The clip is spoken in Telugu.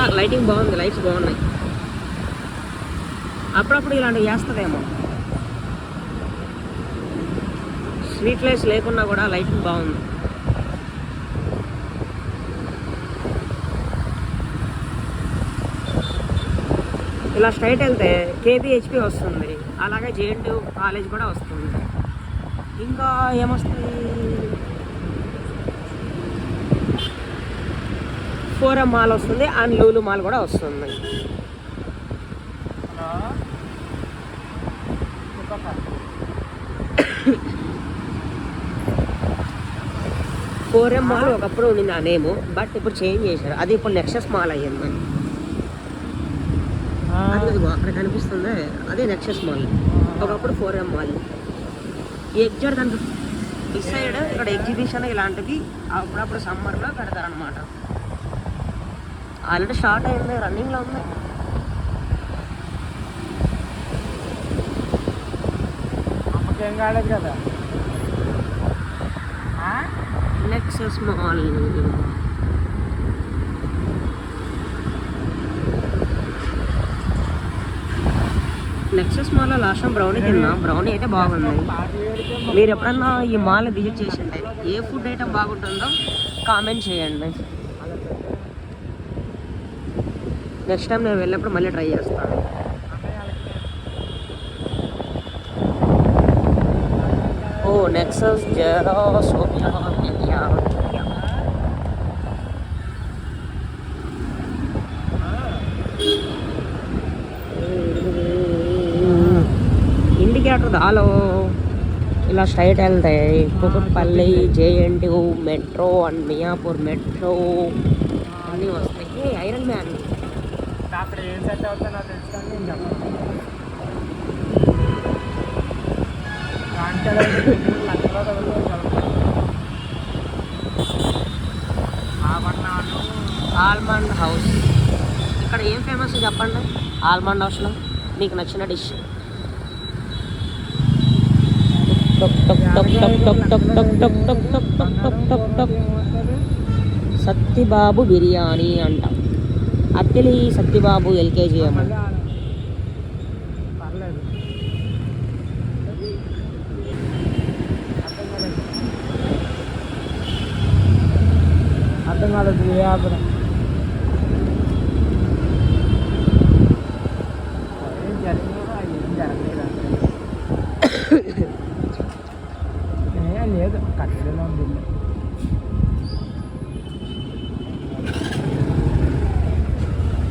పర్లా లైటింగ్ బాగుంది, లైట్స్ బాగున్నాయి. అప్పుడప్పుడు ఇలాంటివి చేస్తుందేమో. స్ట్రీట్ లైట్స్ లేకున్నా కూడా లైటింగ్ బాగుంది. ఇలా స్ట్రైట్ వెళ్తే కేబిహెచ్పి వస్తుంది, అలాగే జేఎన్టీయూ కాలేజ్ కూడా వస్తుంది. ఇంకా ఏమొస్తుంది, 4M మాల్ వస్తుంది అండ్ లూలు మాల్ కూడా వస్తుంది. 4M మాల్ ఒకప్పుడు ఉండింది ఆ నేము, బట్ ఇప్పుడు చేంజ్ చేశారు. అది ఇప్పుడు నెక్సస్ మాల్ అయ్యింది. అక్కడ కనిపిస్తుంది, అదే నెక్సస్ మాల్. ఒకప్పుడు 4M మాల్. ఈ ఎగ్జాక్ట్ దానికి డిసైడ్ ఇక్కడ ఎగ్జిబిషన్ ఇలాంటివి అప్పుడప్పుడు సమ్మర్లో పెడతారనమాట. ఆల్రెడీ స్టార్ట్ అయింది, రన్నింగ్లో ఉంది. ఏం కాలేదు కదా. Nexus mall. నెక్సస్ మాల్లో లాస్ట్ టైం బ్రౌనీ తిన్నా, బ్రౌనీ అయితే బాగుంది. మీరు ఎప్పుడన్నా ఈ మాల్ విజిట్ చేసిండే ఏ ఫుడ్ ఐటమ్ బాగుంటుందో కామెంట్ చేయండి. నెక్స్ట్ టైం నేను వెళ్ళినప్పుడు మళ్ళీ ట్రై చేస్తాను. ఓ నెక్సస్ జెరోసోమియా ఇండియా. ఇండికేటర్ దాలో ఇలా స్ట్రైట్ వెళ్తాయి. Kukatpally, JNTU metro and Miyapur metro అన్నీ వస్తాయి. ఐరన్ మ్యాన్ అక్కడ ఏం సెట్ అవుతుందో నాకు తెలుసు కానీ నేను చెప్పను. Almond house. ఇక్కడ ఏం ఫేమస్ చెప్పండి ఆల్మండ్ హౌస్లో మీకు నచ్చిన డిష్? సత్తిబాబు బిర్యానీ అంట. అత్తిలి సత్తిబాబు ఎల్కేజీ ఏమో. అర్థం కాలేదు. వ్యాపారం ఏం జరిగిందో ఏం జరగలేదు. లేదు కట్టెలో ఉంది.